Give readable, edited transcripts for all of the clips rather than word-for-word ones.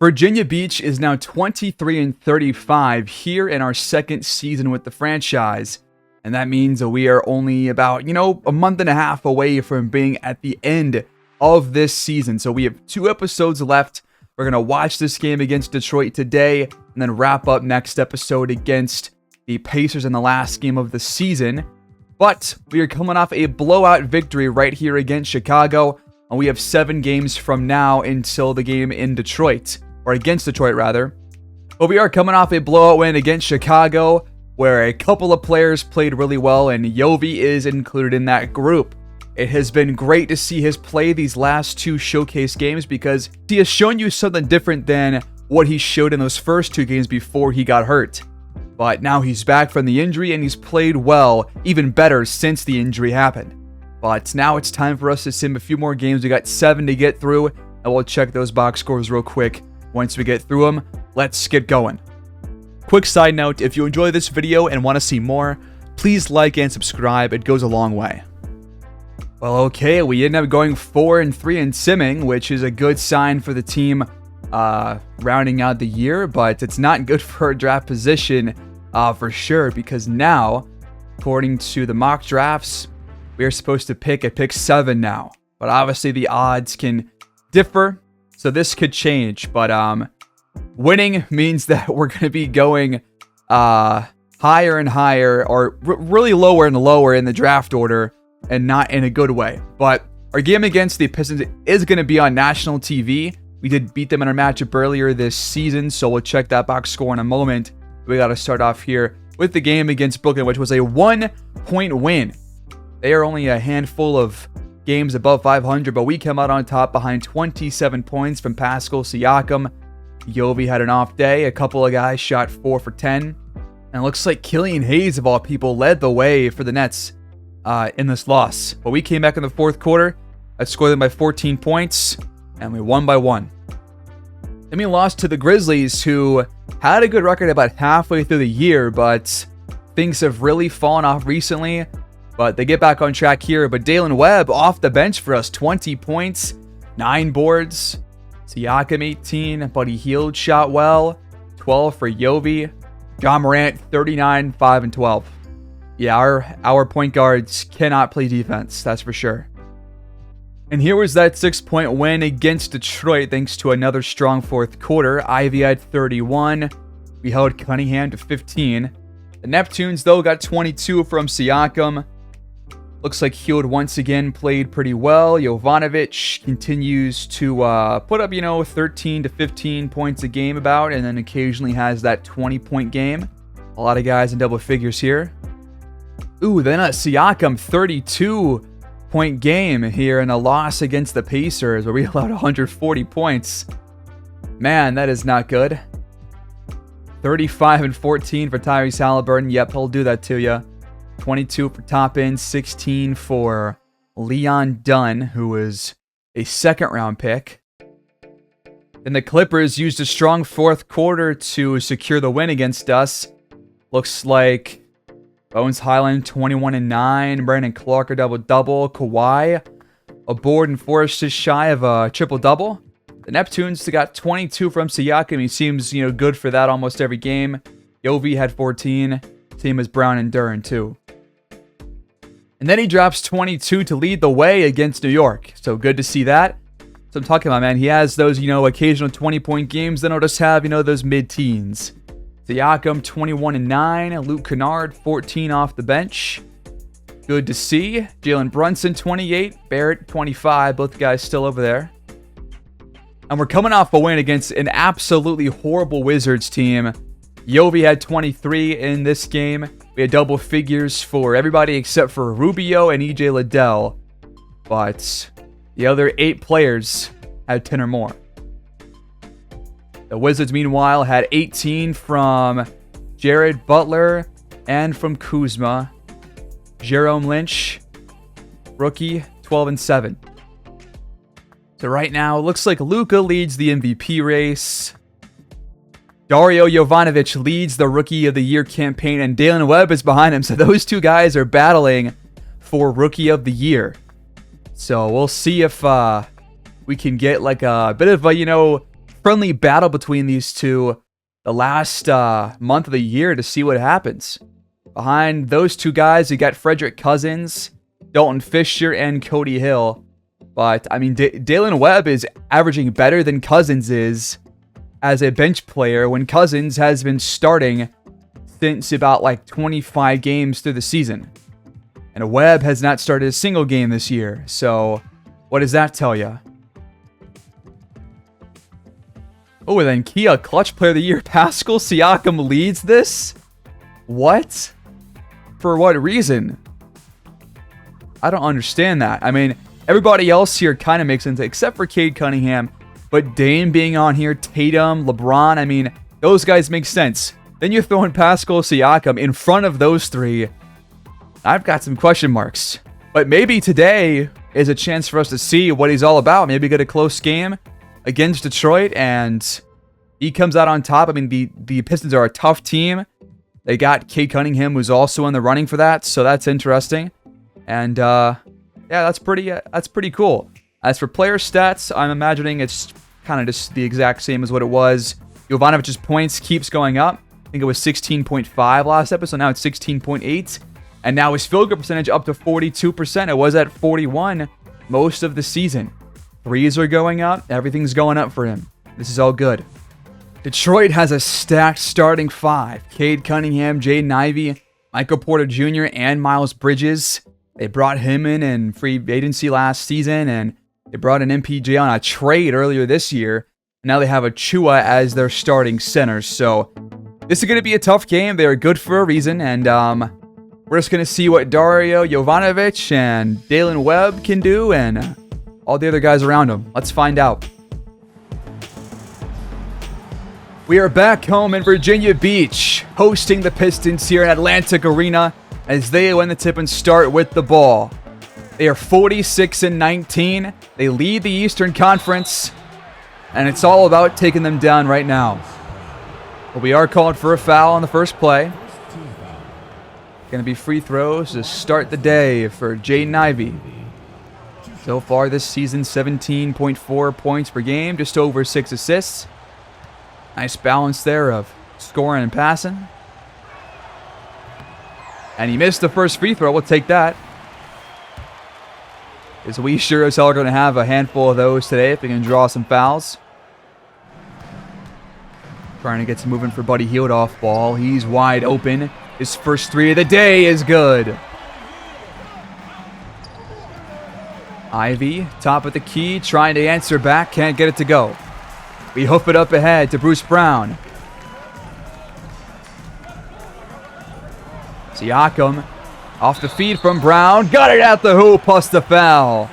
Virginia Beach is now 23-35 here in our second season with the franchise. And that means that we are only about, a month and a half away from being at the end of this season. So we have 2 episodes left. We're going to watch this game against Detroit today and then wrap up next episode against the Pacers in the last game of the season. But we are coming off a blowout victory right here against Chicago. And we have 7 games from now until the game in Detroit. Or against Detroit, rather. But we are coming off a blowout win against Chicago, where a couple of players played really well, and Yovi is included in that group. It has been great to see his play these last 2 showcase games because he has shown you something different than what he showed in those first 2 games before he got hurt. But now he's back from the injury, and he's played well, even better since the injury happened. But now it's time for us to sim a few more games. We got 7 to get through, and we'll check those box scores real quick. Once we get through them, let's get going. Quick side note, if you enjoy this video and want to see more, please like and subscribe. It goes a long way. Well, okay, we ended up going 4-3 in simming, which is a good sign for the team rounding out the year, but it's not good for our draft position for sure, because now, according to the mock drafts, we are supposed to pick at pick 7 now. But obviously the odds can differ. So this could change, but winning means that we're going to be going higher and higher, or really lower and lower in the draft order, and not in a good way. But our game against the Pistons is going to be on national TV. We did beat them in our matchup earlier this season, so we'll check that box score in a moment. We got to start off here with the game against Brooklyn, which was a 1-point win. They are only a handful of games above 500, but we come out on top behind 27 points from Pascal Siakam. Yovi had an off day. A couple of guys shot 4 for 10. And it looks like Killian Hayes, of all people, led the way for the Nets in this loss. But we came back in the fourth quarter. I scored them by 14 points, and we won by 1. Then we lost to the Grizzlies, who had a good record about halfway through the year, but things have really fallen off recently. But they get back on track here. But Dalen Webb off the bench for us. 20 points, 9 boards. Siakam 18. Buddy Hield shot well. 12 for Yovi. John Morant 39, 5, and 12. Yeah, our point guards cannot play defense. That's for sure. And here was that 6-point win against Detroit thanks to another strong fourth quarter. Ivy had 31. We held Cunningham to 15. The Neptunes, though, got 22 from Siakam. Looks like Hield once again played pretty well. Jovanovic continues to put up, 13 to 15 points a game about, and then occasionally has that 20-point game. A lot of guys in double figures here. Ooh, then a Siakam 32-point game here in a loss against the Pacers where we allowed 140 points. Man, that is not good. 35 and 14 for Tyrese Halliburton. Yep, he'll do that to you. 22 for Toppin, 16 for Leon Dunn, who was a second-round pick. Then the Clippers used a strong fourth quarter to secure the win against us. Looks like Bones Highland, 21 and 9. Brandon Clark, a double-double. Kawhi, a board and 4 assists shy of a triple-double. The Neptunes got 22 from Siakam. He seems, good for that almost every game. Yovi had 14. Same as Brown and Duran, too. And then he drops 22 to lead the way against New York. So good to see that. So I'm talking about, man. He has those, occasional 20-point games. Then he'll just have, those mid-teens. Siakam, 21 and 9. Luke Kennard, 14 off the bench. Good to see. Jalen Brunson, 28. Barrett, 25. Both guys still over there. And we're coming off a win against an absolutely horrible Wizards team. Yovi had 23 in this game. We had double figures for everybody except for Rubio and EJ Liddell. But the other 8 players had 10 or more. The Wizards, meanwhile, had 18 from Jared Butler and from Kuzma. Jerome Lynch, rookie, 12 and 7. So right now, it looks like Luka leads the MVP race. Dario Jovanovic leads the Rookie of the Year campaign, and Dalen Webb is behind him. So those 2 guys are battling for Rookie of the Year. So we'll see if we can get like a bit of a, friendly battle between these two the last month of the year to see what happens. Behind those two guys, you got Frederick Cousins, Dalton Fisher, and Cody Hill. But, I mean, Dalen Webb is averaging better than Cousins is as a bench player when Cousins has been starting since about like 25 games through the season. And Webb has not started a single game this year. So, what does that tell you? Oh, and then Kia, Clutch Player of the Year. Pascal Siakam leads this? What? For what reason? I don't understand that. I mean, everybody else here kind of makes sense, except for Cade Cunningham. But Dame being on here, Tatum, LeBron, I mean, those guys make sense. Then you throw in Pascal Siakam in front of those three. I've got some question marks. But maybe today is a chance for us to see what he's all about. Maybe get a close game against Detroit and he comes out on top. I mean, the Pistons are a tough team. They got Cade Cunningham, who's also in the running for that, so that's interesting. And yeah, that's pretty cool. As for player stats, I'm imagining it's kind of just the exact same as what it was. Jovanovic's points keeps going up. I think it was 16.5 last episode. Now it's 16.8. And now his field goal percentage up to 42%. It was at 41 most of the season. Threes are going up. Everything's going up for him. This is all good. Detroit has a stacked starting five. Cade Cunningham, Jaden Ivey, Michael Porter Jr., and Miles Bridges. They brought him in free agency last season, and they brought in MPJ on a trade earlier this year. And now they have Achua as their starting center. So this is going to be a tough game. They are good for a reason, and we're just going to see what Dario Jovanovic and Dalen Webb can do, and all the other guys around him. Let's find out. We are back home in Virginia Beach, hosting the Pistons here at Atlantic Arena as they win the tip and start with the ball. They are 46-19. They lead the Eastern Conference, and it's all about taking them down right now. But we are called for a foul on the first play. Going to be free throws to start the day for Jaden Ivey. So far this season, 17.4 points per game, just over 6 assists. Nice balance there of scoring and passing. And he missed the first free throw. We'll take that. Because we sure as hell are going to have a handful of those today if we can draw some fouls. Trying to get some movement for Buddy Hield off ball. He's wide open. His first three of the day is good. Ivy, top of the key, trying to answer back. Can't get it to go. We hoof it up ahead to Bruce Brown. Siakam off the feed from Brown. Got it at the hoop plus the foul.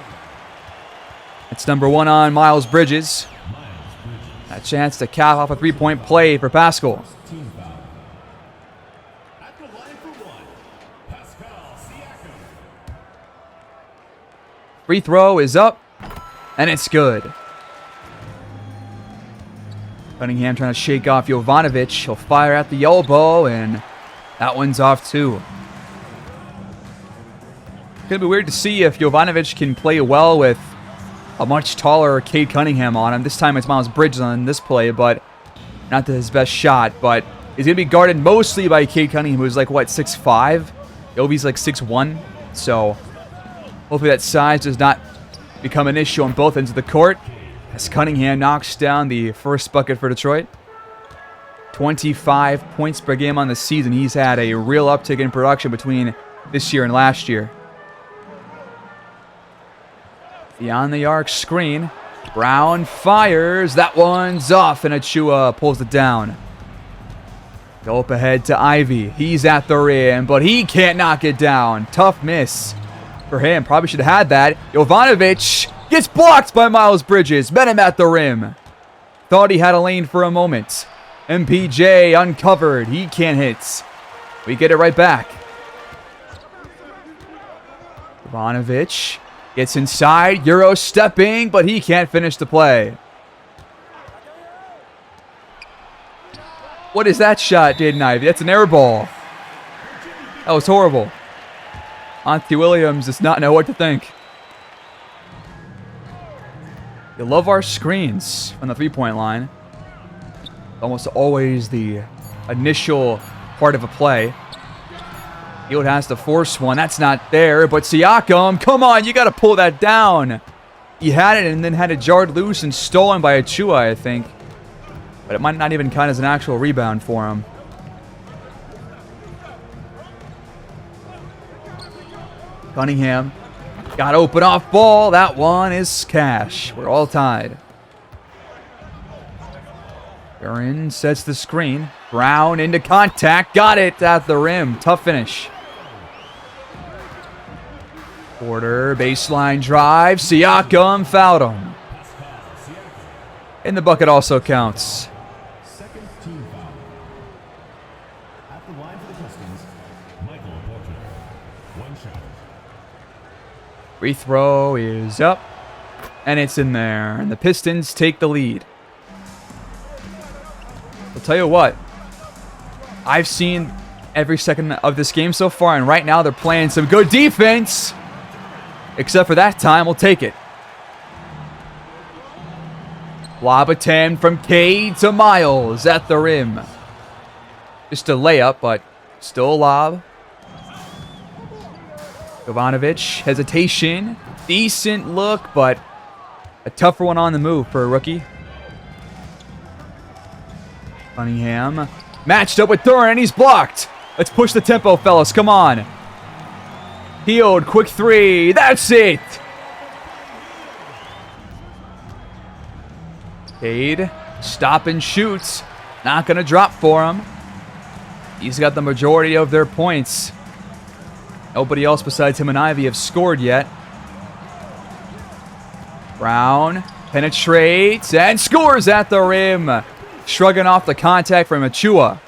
It's number one on Miles Bridges. A chance to cap off a three-point play for Pascal. Free throw is up, and it's good. Cunningham trying to shake off Jovanovic. He'll fire at the elbow, and that one's off too. It's going to be weird to see if Jovanovic can play well with a much taller Cade Cunningham on him. This time it's Miles Bridges on this play, but not his best shot. But he's going to be guarded mostly by Cade Cunningham, who's like, what, 6'5"? Jovi's like 6'1". So hopefully that size does not become an issue on both ends of the court. As Cunningham knocks down the first bucket for Detroit. 25 points per game on the season. He's had a real uptick in production between this year and last year. Beyond the arc screen. Brown fires. That one's off, and Achua pulls it down. Go up ahead to Ivy. He's at the rim, but he can't knock it down. Tough miss for him. Probably should have had that. Jovanovic gets blocked by Miles Bridges. Met him at the rim. Thought he had a lane for a moment. MPJ uncovered. He can't hit. We get it right back. Jovanovic gets inside. Euro stepping, but he can't finish the play. What is that shot, Jaden Ivey? That's an air ball. That was horrible. Auntie Williams does not know what to think. You love our screens on the three-point line. Almost always the initial part of a play. Hield has to force one. That's not there, but Siakam, come on, you got to pull that down. He had it and then had it jarred loose and stolen by Achua, I think. But it might not even count as an actual rebound for him. Cunningham got open off ball. That one is cash. We're all tied. Duran sets the screen. Brown into contact. Got it at the rim. Tough finish. Porter, baseline drive. Siakam fouled him. And the bucket also counts. Second team foul. At the line for the Pistons, Michael Porter. One shot. Free throw is up. And it's in there. And the Pistons take the lead. I'll tell you what. I've seen every second of this game so far. And right now they're playing some good defense. Except for that time, we'll take it. Lob attempt from Cade to Miles at the rim. Just a layup, but still a lob. Jovanovic, hesitation. Decent look, but a tougher one on the move for a rookie. Cunningham matched up with Duran, and he's blocked. Let's push the tempo, fellas. Come on. Healed, quick three. That's it. Cade, stop and shoots. Not going to drop for him. He's got the majority of their points. Nobody else besides him and Ivy have scored yet. Brown penetrates and scores at the rim. Shrugging off the contact from Achua.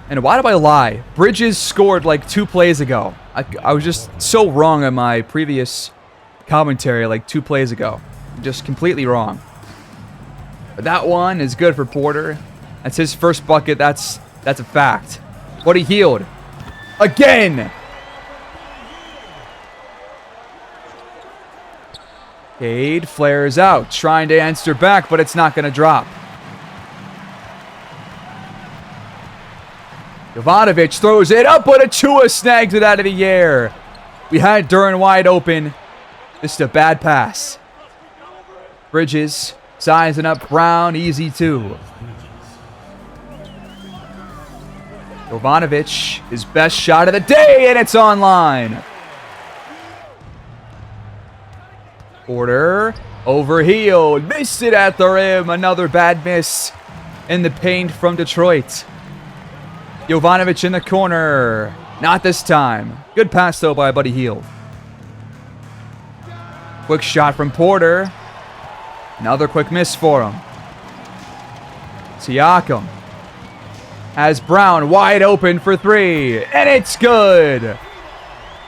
And why do I lie? Bridges scored like 2 plays ago. I was just so wrong on my previous commentary like 2 plays ago. Just completely wrong. But that one is good for Porter. That's his first bucket. That's a fact. But he healed. Again! Cade flares out, trying to answer back, but it's not going to drop. Jovanovic throws it up, but Achua snags it out of the air. We had Duran wide open. This is a bad pass. Bridges sizing up Brown, easy too. Jovanovic, his best shot of the day, and it's online. Porter, overhealed, missed it at the rim. Another bad miss in the paint from Detroit. Jovanovic in the corner. Not this time. Good pass, though, by Buddy Hield. Quick shot from Porter. Another quick miss for him. Siakam has Brown wide open for 3. And it's good.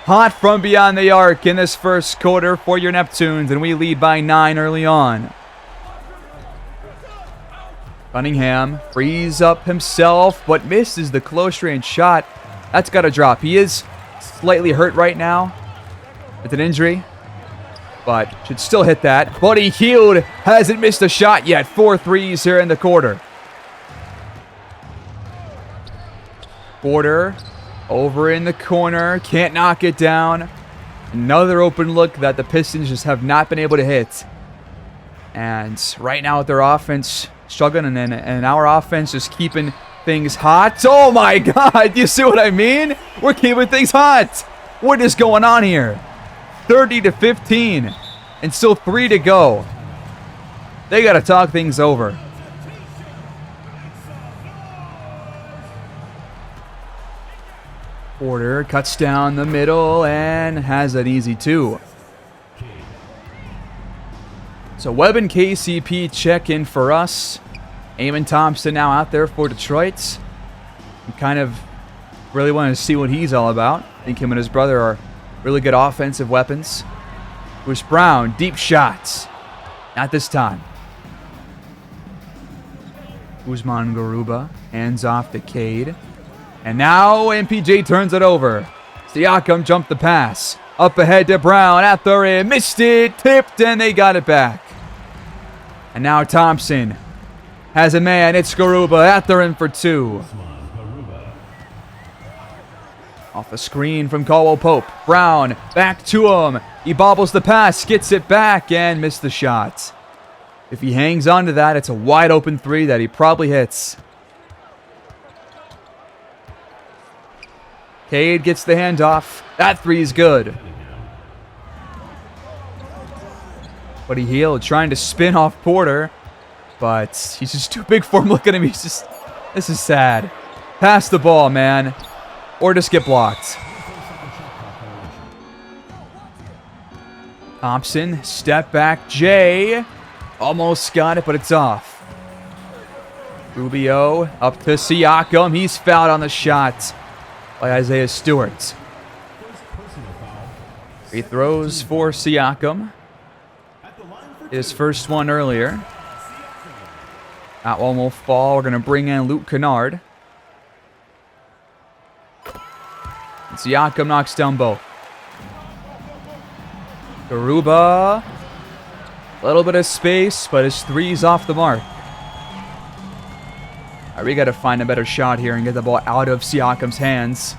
Hot from beyond the arc in this first quarter for your Neptunes. And we lead by 9 early on. Cunningham frees up himself, but misses the close range shot. That's got to drop. He is slightly hurt right now with an injury, but should still hit that. Buddy Hield hasn't missed a shot yet. 4 threes here in the quarter. Porter over in the corner. Can't knock it down. Another open look that the Pistons just have not been able to hit. And right now with their offense struggling, and our offense just keeping things hot. Oh my God, you see what I mean? We're keeping things hot. What is going on here? 30-15, and still 3 to go. They got to talk things over. Porter cuts down the middle and has an easy 2. So Webb and KCP check in for us. Eamon Thompson now out there for Detroit. We kind of really want to see what he's all about. I think him and his brother are really good offensive weapons. Bruce Brown, deep shots. Not this time. Usman Garuba, hands off to Cade. And now MPJ turns it over. Siakam jumped the pass. Up ahead to Brown at the rim. Missed it, tipped, and they got it back. And now Thompson Has a man. It's Garuba at the rim for two. Off the screen from Caldwell Pope. Brown back to him. He bobbles the pass, gets it back, and missed the shot. If he hangs on to that, it's a wide open three that he probably hits. Cade gets the handoff. That three is good. But he healed, trying to spin off Porter. But he's just too big for him. Look at him. He's just... This is sad. Pass the ball, man. Or just get blocked. Thompson, step back, Jay. Almost got it, but it's off. Rubio up to Siakam. He's fouled on the shot by Isaiah Stewart. Free throws for Siakam. His first one earlier. That one will fall. We're going to bring in Luke Kennard. And Siakam knocks down both. Garuba. A little bit of space, but his three's off the mark. All right, we got to find a better shot here and get the ball out of Siakam's hands.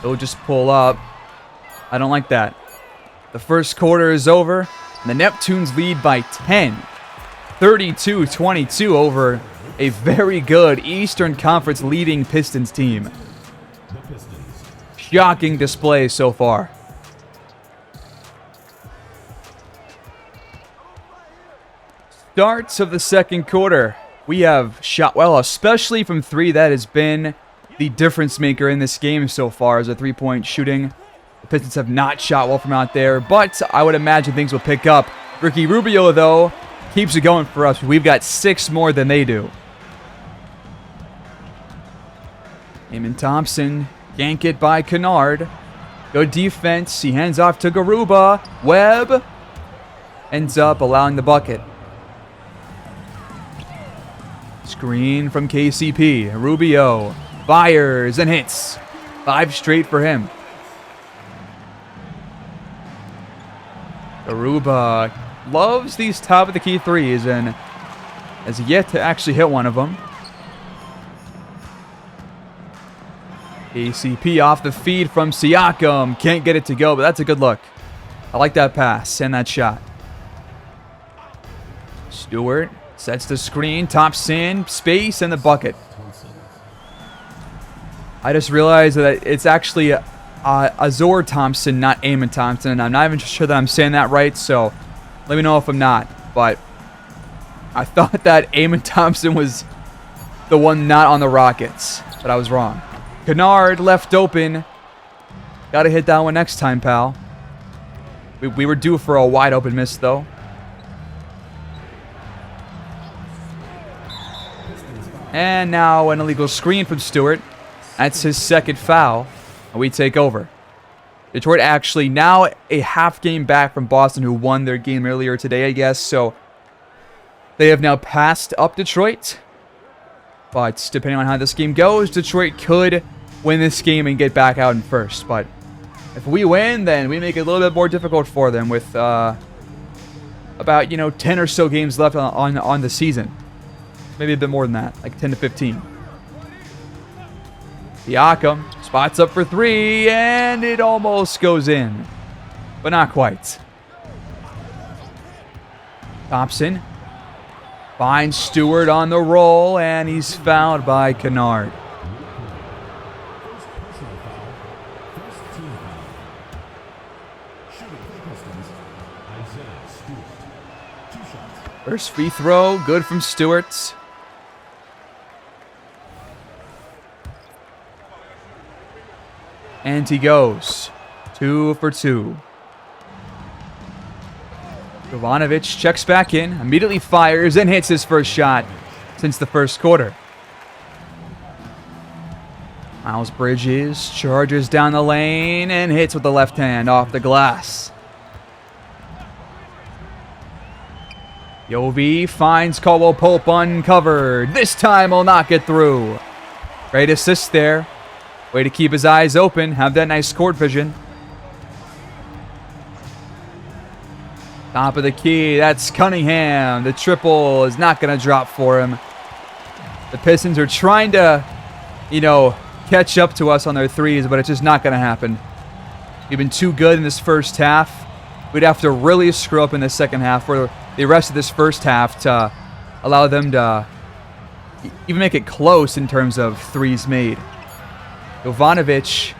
He'll just pull up. I don't like that. The first quarter is over. And the Neptunes lead by 10. 32-22 over a very good Eastern Conference leading Pistons team. Shocking display so far. Starts of the second quarter. We have shot well, especially from three. That has been the difference maker in this game so far as a three-point shooting. The Pistons have not shot well from out there, but I would imagine things will pick up. Ricky Rubio, though, keeps it going for us. We've got 6 more than they do. Eamon Thompson, yank it by Kennard. Good defense. He hands off to Garuba. Webb ends up allowing the bucket. Screen from KCP. Rubio fires and hits. 5 straight for him. Garuba loves these top of the key threes and has yet to actually hit one of them. KCP off the feed from Siakam. Can't get it to go, but that's a good look. I like that pass and that shot. Stewart sets the screen. Thompson, space, and the bucket. I just realized that it's actually Azor Thompson, not Eamon Thompson. And I'm not even sure that I'm saying that right, so let me know if I'm not. But I thought that Eamon Thompson was the one not on the Rockets, but I was wrong. Kennard left open. Got to hit that one next time, pal. We were due for a wide open miss, though. And now an illegal screen from Stewart. That's his second foul. And we take over. Detroit actually now a half game back from Boston, who won their game earlier today, I guess. So they have now passed up Detroit. But depending on how this game goes, Detroit could win this game and get back out in first. But if we win, then we make it a little bit more difficult for them with about 10 or so games left on the season. Maybe a bit more than that, like 10 to 15. Siakam spots up for 3, and it almost goes in, but not quite. Thompson finds Stewart on the roll, and he's fouled by Kennard. First free throw, good from Stewart. And he goes 2 for 2. Jovanovic checks back in, immediately fires, and hits his first shot since the first quarter. Miles Bridges charges down the lane and hits with the left hand off the glass. Yovi finds Caldwell Pope uncovered. This time will not get through. Great assist there. Way to keep his eyes open. Have that nice court vision. Top of the key. That's Cunningham. The triple is not going to drop for him. The Pistons are trying to, you know, catch up to us on their threes, but it's just not going to happen. We've been too good in this first half. We'd have to really screw up in the second half for the rest of this first half to allow them to even make it close in terms of threes made. Jovanovic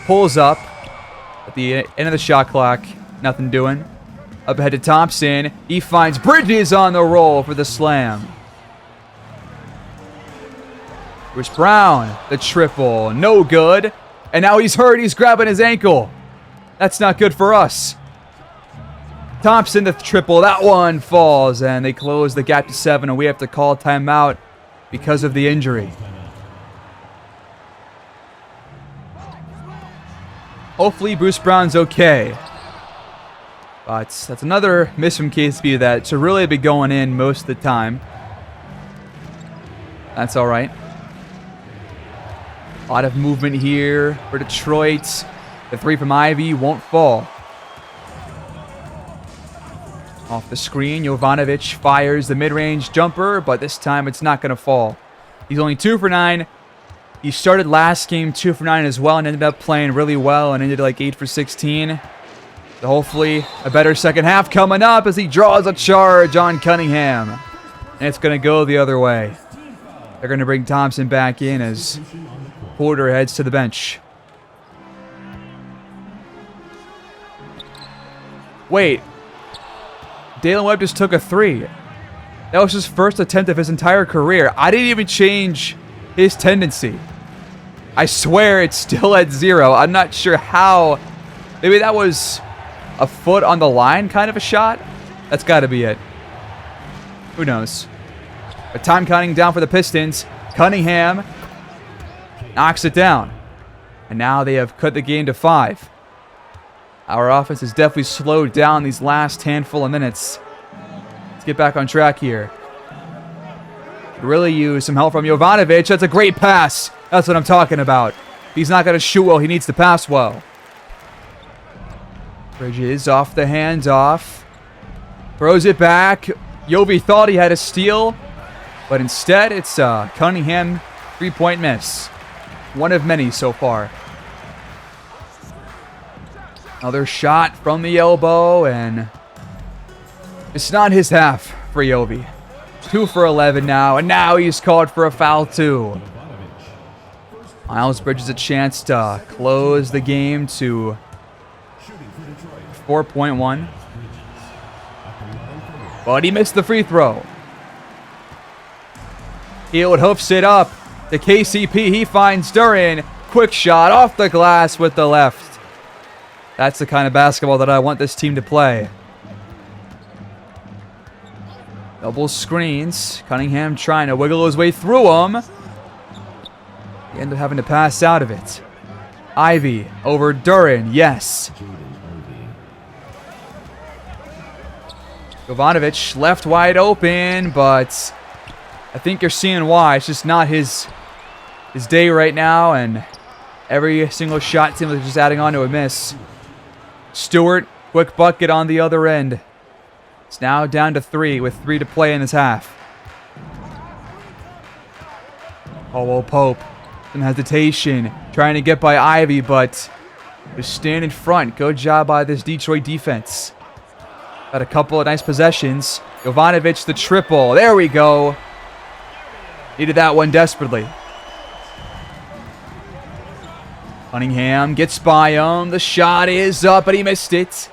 pulls up at the end of the shot clock. Nothing doing. Up ahead to Thompson. He finds Bridges on the roll for the slam. Bruce Brown, the triple. No good. And now he's hurt. He's grabbing his ankle. That's not good for us. Thompson, the triple. That one falls. And they close the gap to 7. And we have to call timeout because of the injury. Hopefully Bruce Brown's okay. But that's another miss from KCP that should really be going in most of the time. That's all right. A lot of movement here for Detroit. The 3 from Ivy won't fall. Off the screen, Jovanovic fires the mid-range jumper, but this time it's not going to fall. He's only 2 for 9. He started last game 2 for 9 as well and ended up playing really well and ended like 8 for 16. So hopefully a better second half coming up as he draws a charge on Cunningham. And it's going to go the other way. They're going to bring Thompson back in as Porter heads to the bench. Wait. Dalen Webb just took a 3. That was his first attempt of his entire career. I didn't even change his tendency. I swear it's still at 0. I'm not sure how. Maybe that was a foot on the line kind of a shot. That's got to be it. Who knows? But time counting down for the Pistons. Cunningham knocks it down. And now they have cut the game to 5. Our offense has definitely slowed down these last handful of minutes. Let's get back on track here. Could really use some help from Jovanovic. That's a great pass. That's what I'm talking about. He's not going to shoot well. He needs to pass well. Bridges off the handoff. Throws it back. Yovi thought he had a steal, but instead it's Cunningham 3-point miss. One of many so far. Another shot from the elbow, and it's not his half for Yovi. 2 for 11 now, and now he's called for a foul too. Miles Bridges a chance to close the game to 4.1. But he missed the free throw. Hield hoofs it up to KCP. He finds Duran. Quick shot off the glass with the left. That's the kind of basketball that I want this team to play. Double screens. Cunningham trying to wiggle his way through them. He ended up having to pass out of it. Ivy over Duran. Yes. Jovanovic left wide open, but I think you're seeing why. It's just not his day right now, and every single shot seems like just adding on to a miss. Stewart, quick bucket on the other end. It's now down to 3 with 3 to play in this half. Oh, Pope. Some hesitation. Trying to get by Ivy, but just stand in front. Good job by this Detroit defense. Got a couple of nice possessions. Jovanovic the triple. There we go. Needed that one desperately. Cunningham gets by him. The shot is up, but he missed it.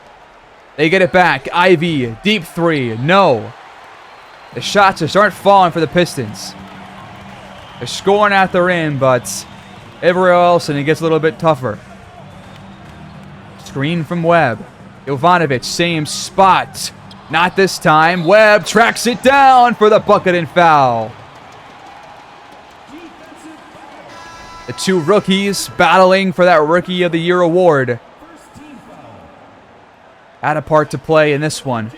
They get it back. Ivy, deep 3. No. The shots just aren't falling for the Pistons. They're scoring at the rim, but everywhere else, and it gets a little bit tougher. Screen from Webb. Jovanovic, same spot. Not this time. Webb tracks it down for the bucket and foul. The 2 rookies battling for that Rookie of the Year award. Had a part to play in this one.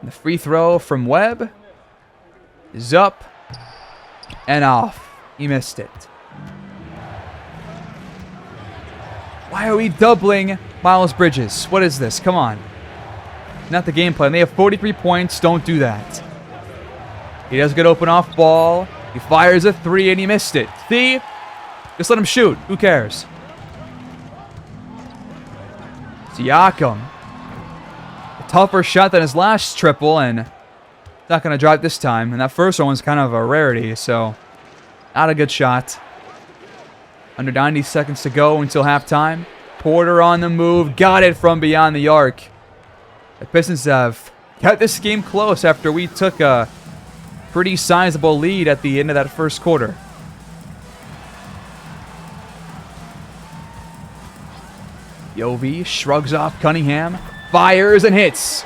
The free throw from Webb is up and off. He missed it. Why are we doubling Miles Bridges? What is this? Come on. not the game plan. They have 43 points. Don't do that. He does get open off ball. He fires a 3 and he missed it. See? Just let him shoot. Who cares? Siakam. A tougher shot than his last triple, and it's not going to drop this time. And that first one was kind of a rarity, so not a good shot. Under 90 seconds to go until halftime. Porter on the move. Got it from beyond the arc. The Pistons have kept this game close after we took a pretty sizable lead at the end of that first quarter. Yovi shrugs off Cunningham. Fires and hits.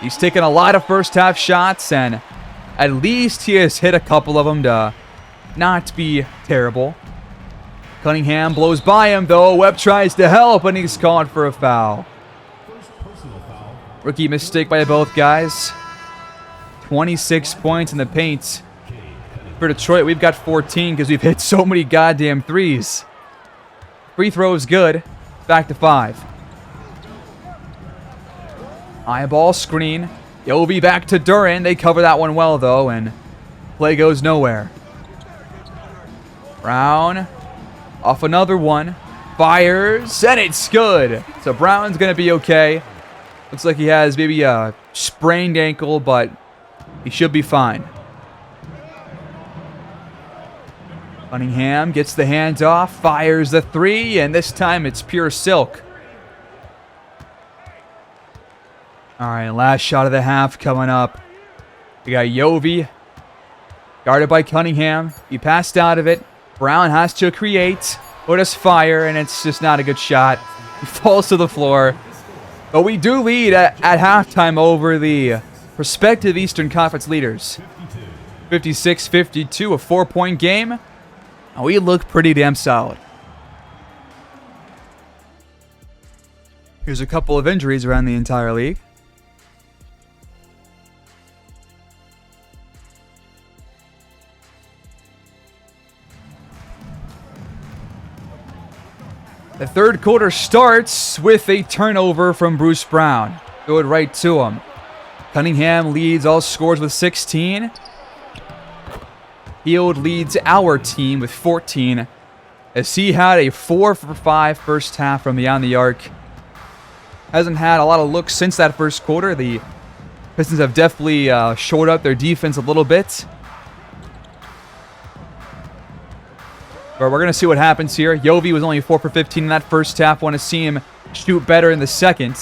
He's taken a lot of first half shots, and at least he has hit a couple of them to not be terrible. Cunningham blows by him, though. Webb tries to help, and he's called for a foul. Rookie mistake by both guys. 26 points in the paint. For Detroit, we've got 14 because we've hit so many goddamn threes. Free throws good. Back to 5. Eyeball screen. Yovi back to Duran. They cover that one well, though, and play goes nowhere. Brown off another one. Fires, and it's good. So Brown's going to be okay. Looks like he has maybe a sprained ankle, but he should be fine. Cunningham gets the hands off, fires the 3, and this time it's pure silk. All right, last shot of the half coming up. We got Yovi, guarded by Cunningham. He passed out of it. Brown has to create. Let us fire, and it's just not a good shot. He falls to the floor. But we do lead at halftime over the prospective Eastern Conference leaders. 56-52, a 4-point game. And we look pretty damn solid. Here's a couple of injuries around the entire league. The third quarter starts with a turnover from Bruce Brown. Throw it right to him. Cunningham leads all scores with 16. Hield leads our team with 14, as he had a 4 for 5 first half from beyond the arc. Hasn't had a lot of looks since that first quarter. The Pistons have definitely shored up their defense a little bit. But we're going to see what happens here. Yovi was only 4 for 15 in that first half. Want to see him shoot better in the second.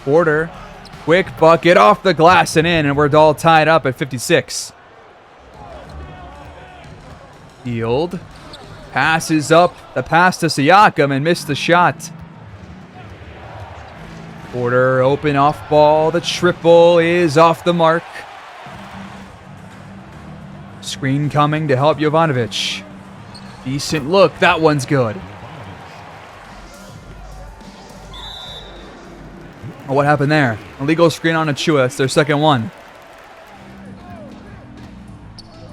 Porter, quick bucket off the glass and in, and we're all tied up at 56. Hield passes up the pass to Siakam and missed the shot. Porter open off ball. The triple is off the mark. Screen coming to help Jovanovic. Decent look. That one's good. Oh, what happened there? Illegal screen on Achua. It's their second one.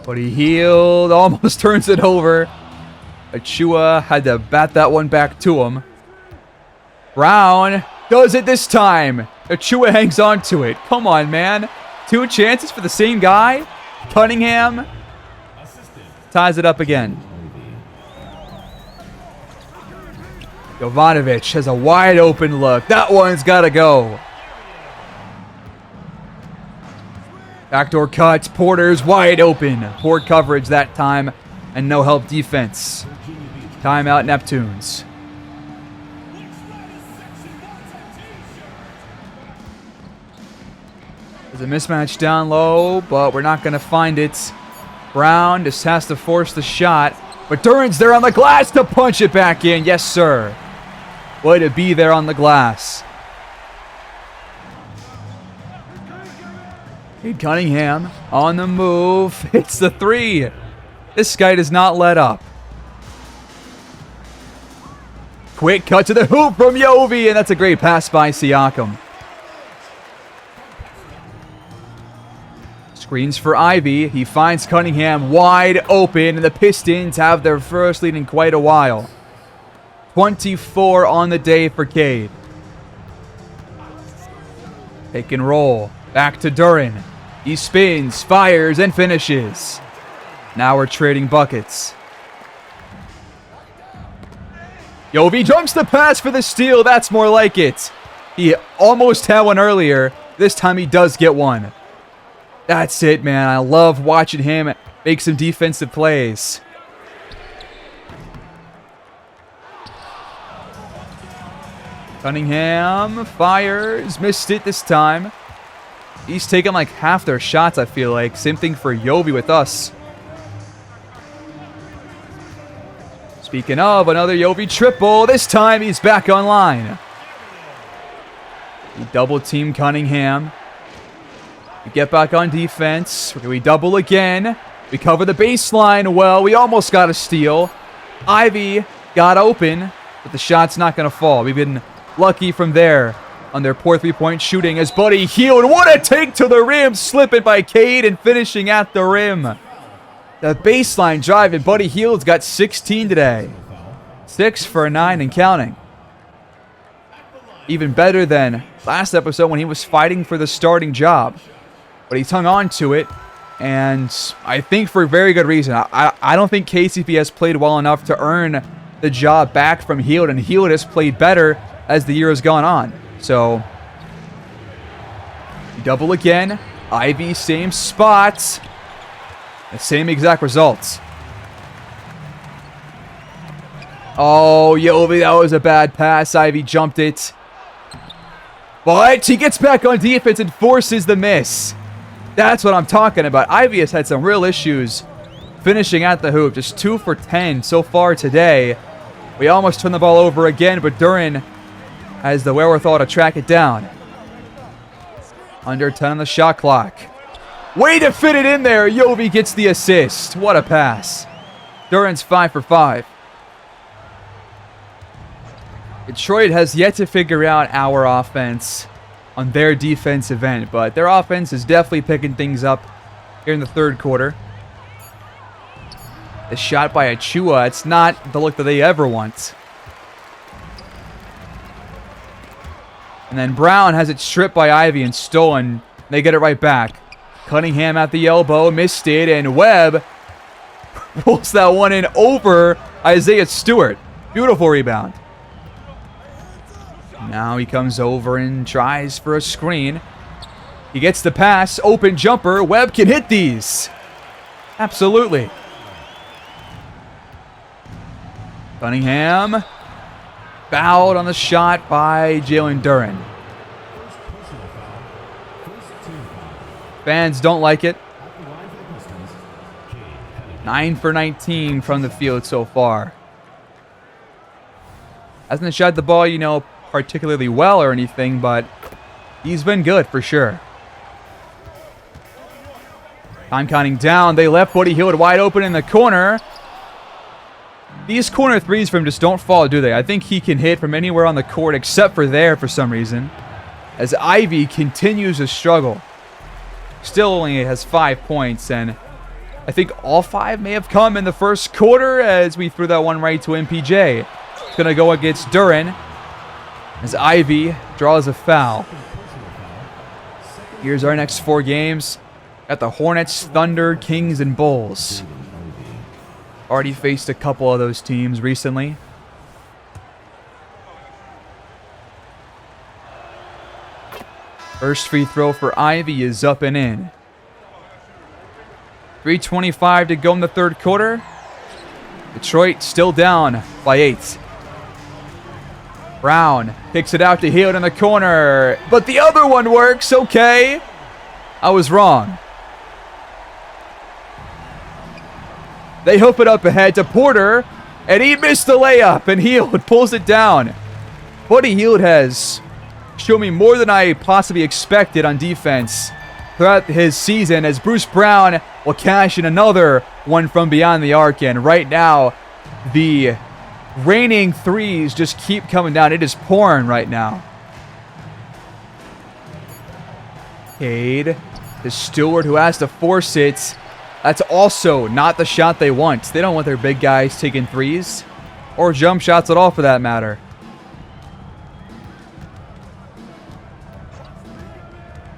But he Hield. Almost turns it over. Achua had to bat that one back to him. Brown does it this time. Achua hangs on to it. Come on, man. 2 chances for the same guy. Cunningham ties it up again. Jovanovic has a wide open look. That one's got to go. Backdoor cuts. Porter's wide open. Poor coverage that time and no help defense. Timeout Neptunes. There's a mismatch down low, but we're not going to find it. Brown just has to force the shot. But Duran's there on the glass to punch it back in. Yes, sir. Way to be there on the glass. Cade Cunningham on the move. It's the 3. This guy does not let up. Quick cut to the hoop from Yovi, and that's a great pass by Siakam. Screens for Ivy. He finds Cunningham wide open, and the Pistons have their first lead in quite a while. 24 on the day for Cade. Pick and roll. Back to Duren. He spins, fires, and finishes. Now we're trading buckets. Yovi jumps the pass for the steal. That's more like it. He almost had one earlier. This time he does get one. That's it, man. I love watching him make some defensive plays. Cunningham fires. Missed it this time. He's taken like half their shots, I feel like. Same thing for Yovi with us. Speaking of, another Yovi triple. This time he's back online. We double team Cunningham. We get back on defense. We double again. We cover the baseline. Well, we almost got a steal. Ivy got open, but the shot's not going to fall. We've been lucky from there on their poor three-point shooting as Buddy Hield. What a take to the rim. Slipping by Cade and finishing at the rim. The baseline drive, and Buddy Hield's got 16 today. 6 for 9 and counting. Even better than last episode when he was fighting for the starting job. But he's hung on to it, and I think for a very good reason. I don't think KCP has played well enough to earn the job back from Hield, and Hield has played better as the year has gone on. So, double again. Ivy, same spot. The same exact results. Oh, Yovi, that was a bad pass. Ivy jumped it. But he gets back on defense and forces the miss. That's what I'm talking about. Ivy has had some real issues finishing at the hoop. Just 2 for 10 so far today. We almost turned the ball over again, but Duren has the wherewithal to track it down. Under 10 on the shot clock. Way to fit it in there. Yovi gets the assist. What a pass. Duren's 5 for 5. Detroit has yet to figure out our offense on their defensive end, but their offense is definitely picking things up here in the third quarter. The shot by Achua, it's not the look that they ever want. And then Brown has it stripped by Ivy and stolen. They get it right back. Cunningham at the elbow, missed it, and Webb pulls that one in over Isaiah Stewart. Beautiful rebound. Now he comes over and tries for a screen. He gets the pass, open jumper. Webb can hit these. Absolutely. Cunningham fouled on the shot by Jalen Duren. Fans don't like it. 9 for 19 from the field so far. Hasn't shot the ball, particularly well or anything, but he's been good for sure. Time counting down. They left Buddy Hield wide open in the corner. These corner threes from him just don't fall, do they? I think he can hit from anywhere on the court except for there for some reason. As Ivy continues to struggle. Still only has 5 points, and I think all 5 may have come in the first quarter as we threw that one right to MPJ. It's going to go against Duren as Ivy draws a foul. Here's our next 4 games. Got the Hornets, Thunder, Kings, and Bulls. Already faced a couple of those teams recently. First free throw for Ivy is up and in. 3:25 to go in the third quarter. Detroit still down by 8. Brown kicks it out to Hield in the corner, but the other one works. Okay, I was wrong. They hook it up ahead to Porter, and he missed the layup, and Hield pulls it down. Buddy Hield has shown me more than I possibly expected on defense throughout his season, as Bruce Brown will cash in another one from beyond the arc. And right now, the raining threes just keep coming down. It is pouring right now. Cade to Stewart, who has to force it. That's also not the shot they want. They don't want their big guys taking threes or jump shots at all for that matter.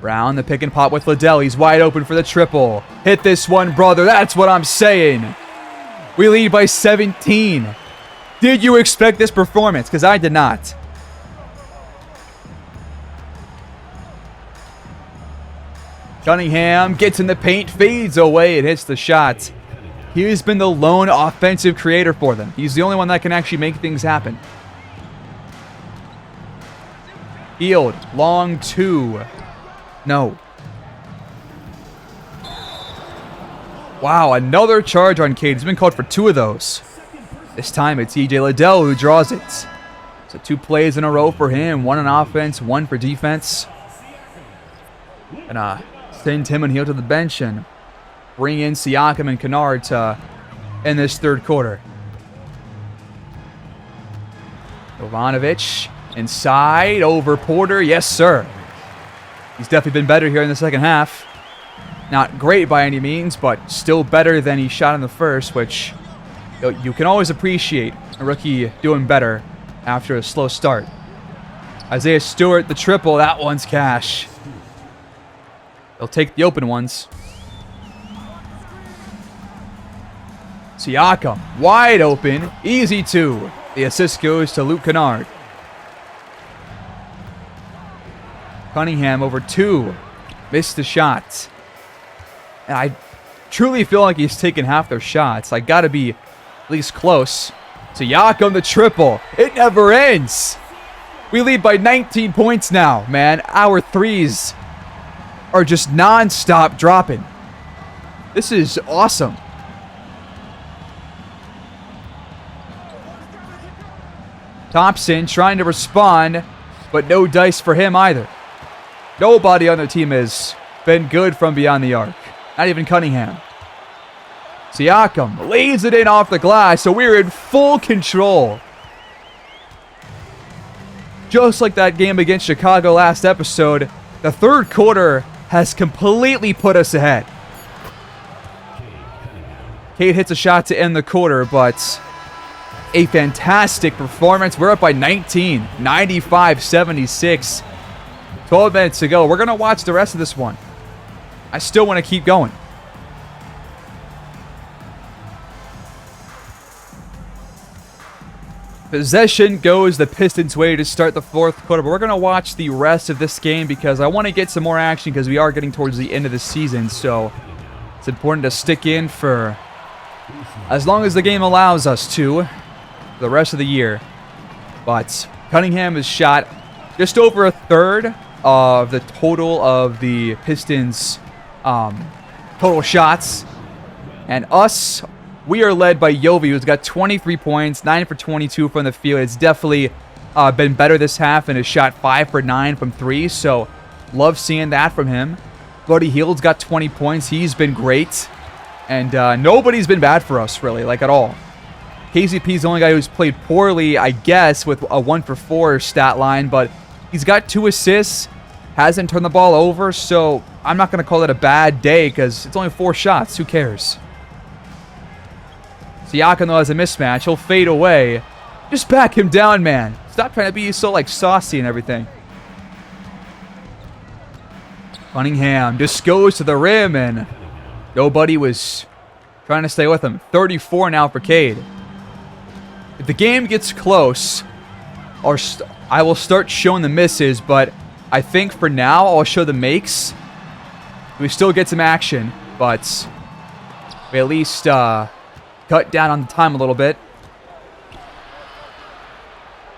Brown, the pick and pop with Liddell. He's wide open for the triple. Hit this one, brother. That's what I'm saying. We lead by 17. Did you expect this performance? Because I did not. Cunningham gets in the paint, fades away, and hits the shot. He's been the lone offensive creator for them. He's the only one that can actually make things happen. Field, long two. No. Wow, another charge on Cade. He's been called for 2 of those. This time it's EJ Liddell who draws it. So 2 plays in a row for him. 1 on offense, 1 for defense. And send Tim and Heel to the bench and bring in Siakam and Kennard to end this third quarter. Jovanovic inside over Porter. Yes, sir. He's definitely been better here in the second half. Not great by any means, but still better than he shot in the first, which you can always appreciate a rookie doing better after a slow start. Isaiah Stewart, the triple. That one's cash. They'll take the open ones. Siakam, wide open. Easy 2. The assist goes to Luke Kennard. Cunningham over 2. Missed the shot. And I truly feel like he's taken half their shots. I gotta be at least close. Siakam, the triple. It never ends. We lead by 19 points now, man. Our threes are just non-stop dropping. This is awesome. Thompson trying to respond, but no dice for him either. Nobody on the team has been good from beyond the arc. Not even Cunningham. Siakam lays it in off the glass, so we're in full control. Just like that game against Chicago last episode, the third quarter has completely put us ahead. Cade hits a shot to end the quarter, but a fantastic performance. We're up by 19, 95-76. 12 minutes to go. We're going to watch the rest of this one. I still want to keep going. Possession goes the Pistons' way to start the fourth quarter, but we're going to watch the rest of this game because I want to get some more action because we are getting towards the end of the season, so it's important to stick in for as long as the game allows us to the rest of the year. But Cunningham has shot just over a third of the total of the Pistons' total shots, and we are led by Yovi, who's got 23 points, 9 for 22 from the field. It's definitely been better this half and has shot 5 for 9 from 3, so love seeing that from him. Buddy Hield's got 20 points. He's been great, and nobody's been bad for us, really, like at all. KCP's the only guy who's played poorly, I guess, with a 1 for 4 stat line, but he's got 2 assists, hasn't turned the ball over, so I'm not going to call it a bad day because it's only 4 shots. Who cares? Siakam, though, has a mismatch. He'll fade away. Just back him down, man. Stop trying to be so, saucy and everything. Cunningham just goes to the rim, and nobody was trying to stay with him. 34 now for Cade. If the game gets close, I will start showing the misses, but I think for now I'll show the makes. We still get some action, but we at least cut down on the time a little bit.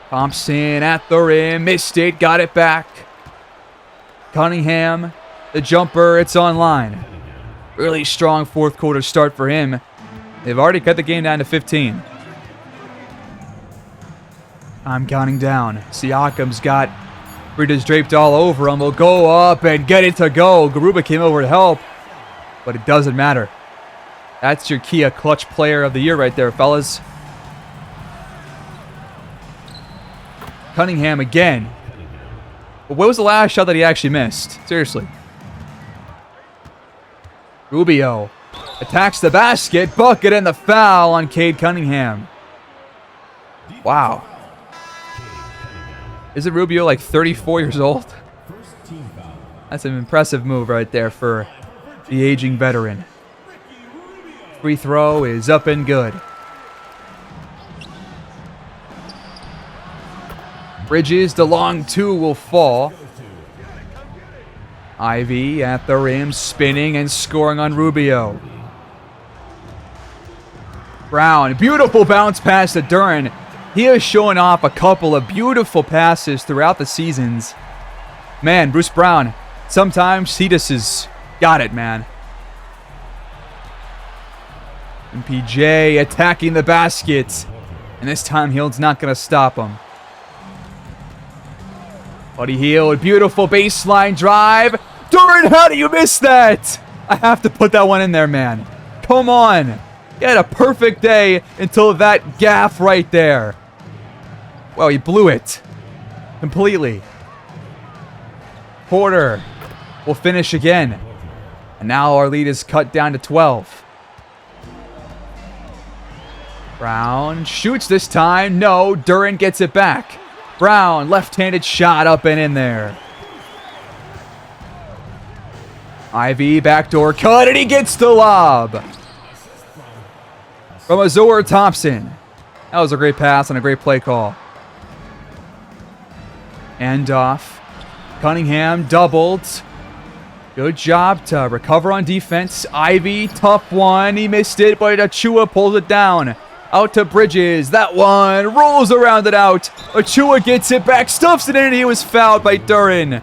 Thompson at the rim, missed it, got it back. Cunningham, the jumper, it's online. Really strong fourth quarter start for him. They've already cut the game down to 15. I'm counting down. Siakam's got Bridges draped all over him. Will go up and get it to go. Garuba came over to help, but it doesn't matter. That's your Kia clutch player of the year right there, fellas. Cunningham again. But what was the last shot that he actually missed? Seriously. Rubio attacks the basket. Bucket and the foul on Cade Cunningham. Wow. Isn't Rubio like 34 years old? That's an impressive move right there for the aging veteran. Free throw is up and good. Bridges, the long two will fall. Ivy at the rim, spinning and scoring on Rubio. Brown, beautiful bounce pass to Duren. He is showing off a couple of beautiful passes throughout the seasons. Man, Bruce Brown, sometimes he just has got it, man. MPJ attacking the basket. And this time, Hield's not going to stop him. Buddy Hield, beautiful baseline drive. Duren, how do you miss that? I have to put that one in there, man. Come on. He had a perfect day until that gaff right there. Well, he blew it completely. Porter will finish again. And now our lead is cut down to 12. Brown shoots this time. No, Duren gets it back. Brown, left-handed shot up and in there. Ivy, backdoor cut, and he gets the lob. From Azor Thompson. That was a great pass and a great play call. End off. Cunningham doubled. Good job to recover on defense. Ivy, tough one. He missed it, but Achua pulls it down. Out to Bridges. That one rolls around it out. Achua gets it back, stuffs it in, and he was fouled by Duren.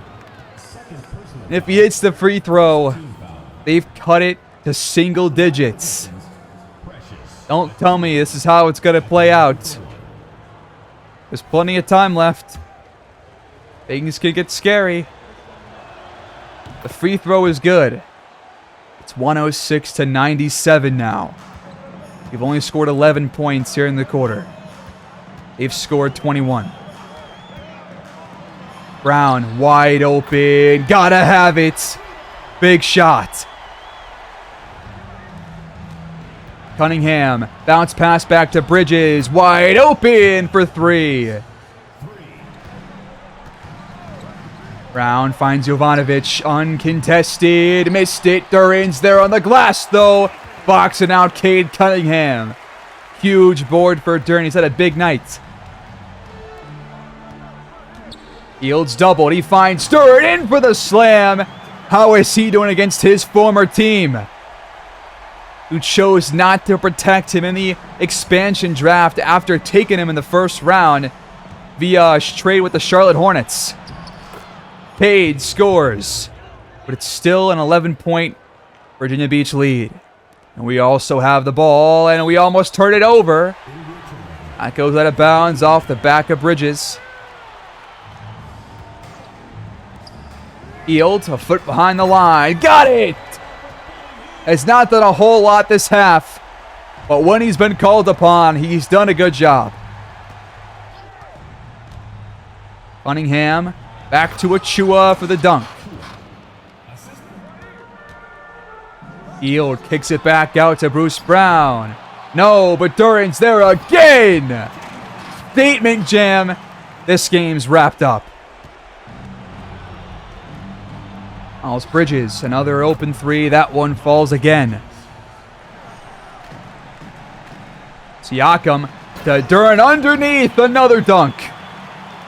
If he hits the free throw, they've cut it to single digits. Don't tell me this is how it's going to play out. There's plenty of time left. Things could get scary. The free throw is good. It's 106-97 now. You've only scored 11 points here in the quarter. They've scored 21. Brown, wide open. Gotta have it. Big shot. Cunningham, bounce pass back to Bridges. Wide open for three. Brown finds Jovanovic, uncontested. Missed it. Duren's there on the glass, though. Boxing out Cade Cunningham. Huge board for Duren. He's had a big night. Hield's doubled. He finds Duren in for the slam. How is he doing against his former team, who chose not to protect him in the expansion draft after taking him in the first round via trade with the Charlotte Hornets? Cade scores, but it's still an 11-point Virginia Beach lead. And we also have the ball, and we almost turn it over. That goes out of bounds off the back of Bridges. Hield, a foot behind the line. Got it! It's not done a whole lot this half, but when he's been called upon, he's done a good job. Cunningham, back to Achua for the dunk. Hield kicks it back out to Bruce Brown. No, but Duren's there again. Statement jam. This game's wrapped up. Miles Bridges, another open three. That one falls again. Siakam to Duren underneath. Another dunk.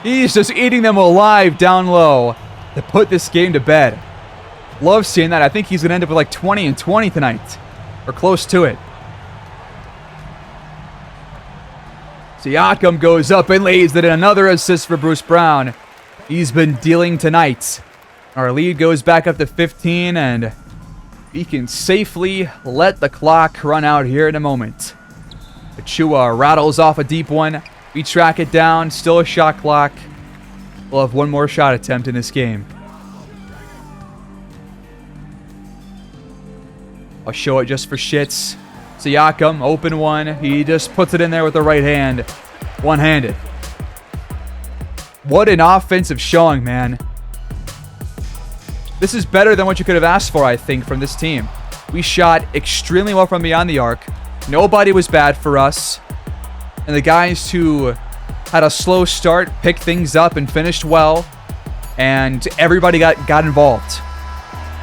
He's just eating them alive down low to put this game to bed. Love seeing that. I think he's going to end up with like 20 and 20 tonight, or close to it. Siakam goes up and lays it in. Another assist for Bruce Brown. He's been dealing tonight. Our lead goes back up to 15, and we can safely let the clock run out here in a moment. Achua rattles off a deep one. We track it down. Still a shot clock. We'll have one more shot attempt in this game. I'll show it just for shits. Siakam, open one. He just puts it in there with the right hand. One-handed. What an offensive showing, man. This is better than what you could have asked for, I think, from this team. We shot extremely well from beyond the arc. Nobody was bad for us. And the guys who had a slow start picked things up and finished well. And everybody got involved.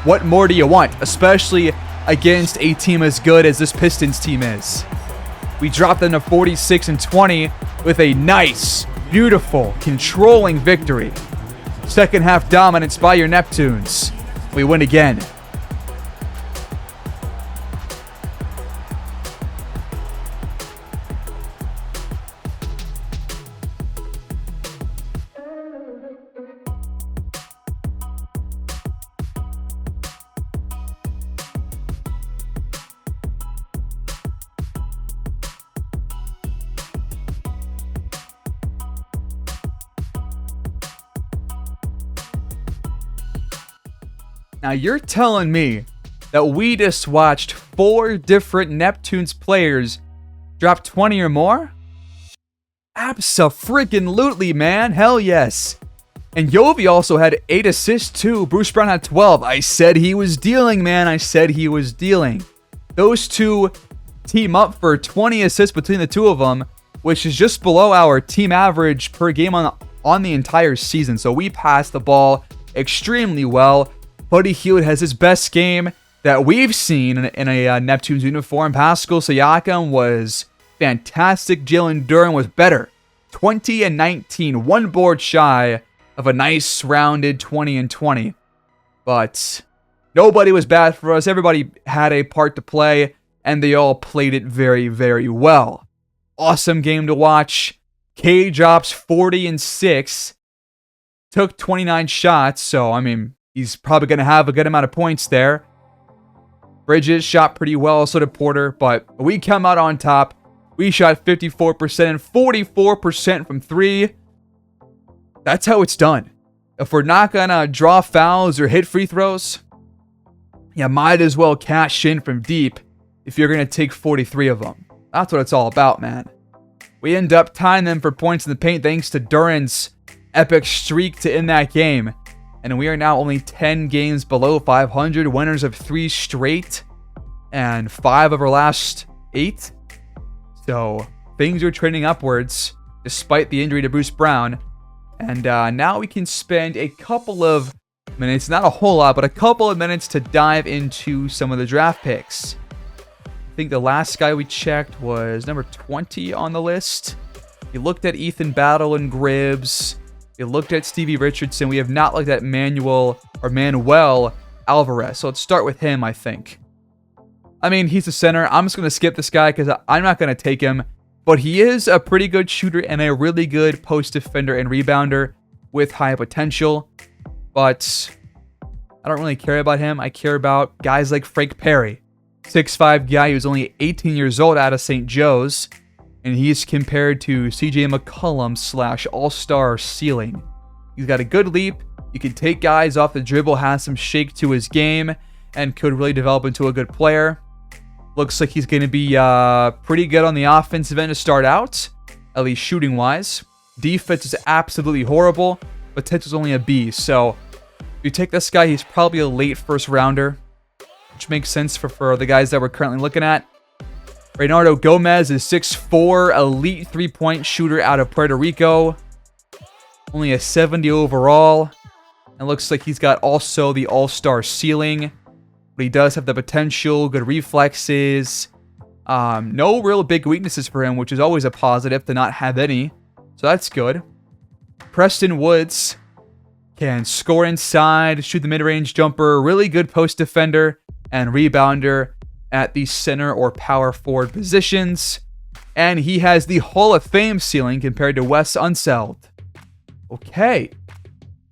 What more do you want? Especially against a team as good as this Pistons team is. We dropped them to 46-20 with a nice, beautiful, controlling victory. Second half dominance by your Neptunes. We win again. Now you're telling me that we just watched 4 different Neptunes players drop 20 or more? Abso-freaking-lutely, man. Hell yes. And Yovi also had 8 assists too. Bruce Brown had 12. I said he was dealing, man. I said he was dealing. Those two team up for 20 assists between the two of them, which is just below our team average per game on the entire season. So we passed the ball extremely well. Buddy Hield has his best game that we've seen in a Neptunes uniform. Pascal Siakam was fantastic. Jalen Duren was better. 20 and 19, one board shy of a nice rounded 20 and 20. But nobody was bad for us. Everybody had a part to play, and they all played it very, very well. Awesome game to watch. K drops 40 and 6. Took 29 shots, so I mean, he's probably going to have a good amount of points there. Bridges shot pretty well, so did Porter, but we come out on top. We shot 54% and 44% from 3. That's how it's done. If we're not going to draw fouls or hit free throws, you might as well cash in from deep if you're going to take 43 of them. That's what it's all about, man. We end up tying them for points in the paint thanks to Duren's epic streak to end that game. And we are now only 10 games below 500, winners of 3 straight, and 5 of our last 8. So things are trending upwards, despite the injury to Bruce Brown. And now we can spend a couple of minutes, not a whole lot, but a couple of minutes to dive into some of the draft picks. I think the last guy we checked was number 20 on the list. We looked at Ethan Battle and Gribbs. We looked at Stevie Richardson. We have not looked at Manuel Alvarez. So let's start with him, I think. I mean, he's a center. I'm just going to skip this guy because I'm not going to take him. But he is a pretty good shooter and a really good post defender and rebounder with high potential. But I don't really care about him. I care about guys like Frank Perry. 6'5" guy who's only 18 years old out of St. Joe's. And he's compared to CJ McCollum / all-star ceiling. He's got a good leap. He can take guys off the dribble, has some shake to his game, and could really develop into a good player. Looks like he's going to be pretty good on the offensive end to start out, at least shooting-wise. Defense is absolutely horrible. Potential's only a B. So if you take this guy, he's probably a late first-rounder, which makes sense for the guys that we're currently looking at. Reynaldo Gomez is 6'4", elite three-point shooter out of Puerto Rico. Only a 70 overall. And looks like he's got also the all-star ceiling. But he does have the potential, good reflexes. No real big weaknesses for him, which is always a positive to not have any. So that's good. Preston Woods can score inside, shoot the mid-range jumper, really good post defender and rebounder at the center or power forward positions. And he has the Hall of Fame ceiling compared to Wes Unseld. Okay.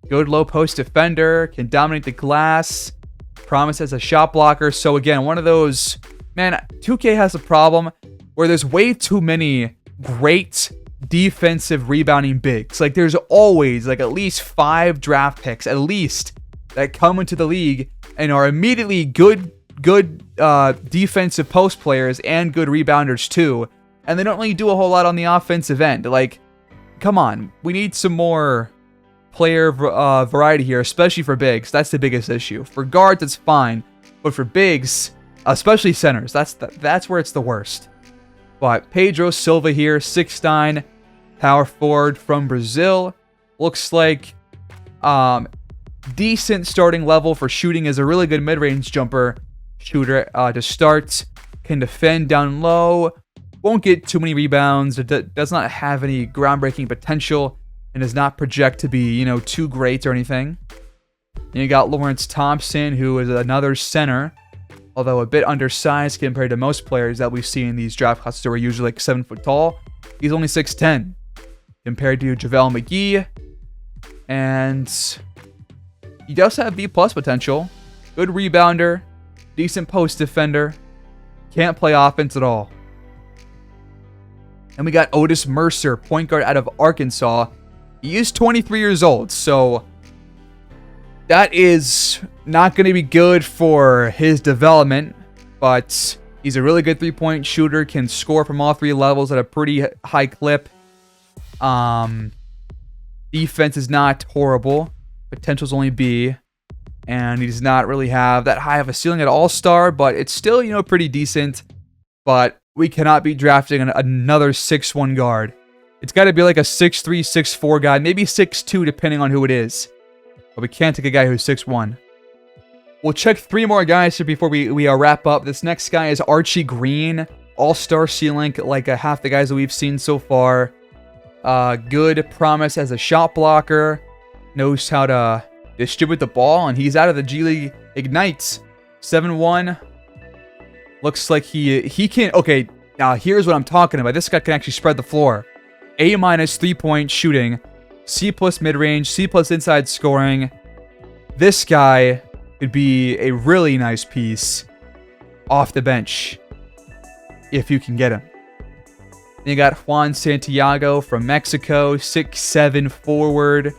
Good low post defender, can dominate the glass, promise as a shot blocker. So again, one of those, man, 2K has a problem where there's way too many great defensive rebounding bigs. Like there's always like at least 5 draft picks, at least, that come into the league and are immediately good defensive post players and good rebounders too, and they don't really do a whole lot on the offensive end. Like, come on, we need some more player variety here, especially for bigs. That's the biggest issue. For guards, it's fine, but for bigs, especially centers. That's where it's the worst. But Pedro Silva here, 6'9", power forward from Brazil. Looks like decent starting level for shooting. Is a really good mid-range jumper shooter to start. Can defend down low. Won't get too many rebounds. Does not have any groundbreaking potential. And does not project to be, too great or anything. And you got Lawrence Thompson, who is another center, although a bit undersized compared to most players that we see in these draft classes who are usually like 7 foot tall. He's only 6'10", compared to JaVale McGee. And he does have B+ potential. Good rebounder, decent post defender. Can't play offense at all. And we got Otis Mercer, point guard out of Arkansas. He is 23 years old, so that is not going to be good for his development, but he's a really good three-point shooter, can score from all three levels at a pretty high clip. Defense is not horrible. Potential's only B, and he does not really have that high of a ceiling at all-star, but it's still, pretty decent. But we cannot be drafting another 6'1" guard. It's got to be like a 6'3", 6'4" guy, maybe 6'2", depending on who it is. But we can't take a guy who's 6'1". We'll check 3 more guys here before we wrap up. This next guy is Archie Green. All-star ceiling, like half the guys that we've seen so far. Good promise as a shot blocker. Knows how to distribute the ball, and he's out of the G League Ignites. 7'1". Looks like he can... Okay, now here's what I'm talking about. This guy can actually spread the floor. A- 3-point shooting. C+ mid-range. C+ inside scoring. This guy could be a really nice piece off the bench if you can get him. Then you got Juan Santiago from Mexico. 6'7" forward.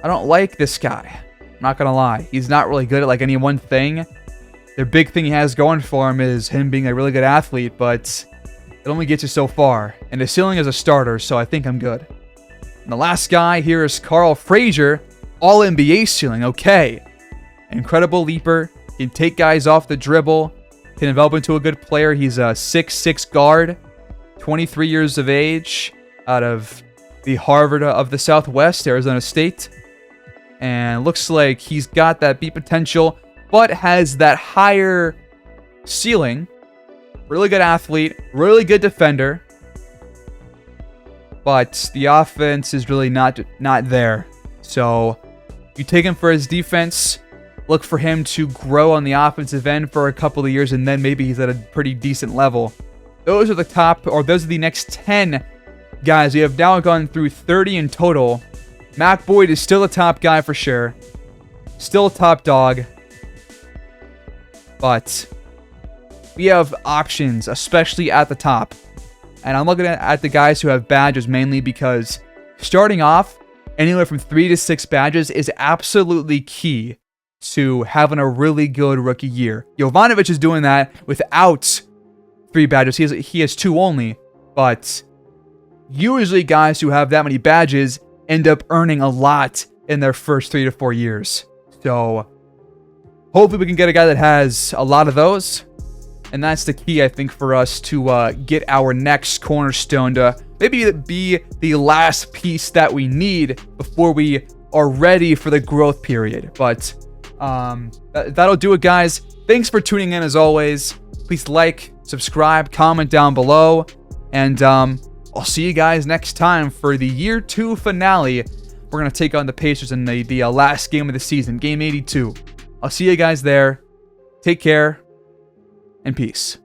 I don't like this guy. I'm not going to lie. He's not really good at like any one thing. The big thing he has going for him is him being a really good athlete, but it only gets you so far. And the ceiling is a starter, so I think I'm good. And the last guy here is Carl Frazier. All NBA ceiling. Okay. Incredible leaper. Can take guys off the dribble. Can develop into a good player. He's a 6'6" guard. 23 years of age. Out of the Harvard of the Southwest, Arizona State. And looks like he's got that beat potential, but has that higher ceiling. Really good athlete. Really good defender. But the offense is really not there. So you take him for his defense. Look for him to grow on the offensive end for a couple of years, and then maybe he's at a pretty decent level. Those are the next 10 guys. We have now gone through 30 in total. Mac Boyd is still a top guy for sure. Still a top dog. But we have options, especially at the top. And I'm looking at the guys who have badges mainly because starting off, anywhere from 3 to 6 badges is absolutely key to having a really good rookie year. Jovanovic is doing that without 3 badges. He has 2 only. But usually guys who have that many badges end up earning a lot in their first 3 to 4 years. So hopefully we can get a guy that has a lot of those. And that's the key, I think, for us to get our next cornerstone to maybe be the last piece that we need before we are ready for the growth period. But that'll do it, guys. Thanks for tuning in as always. Please like, subscribe, comment down below. And I'll see you guys next time for the Year 2 finale. We're going to take on the Pacers in the last game of the season, Game 82. I'll see you guys there. Take care, and peace.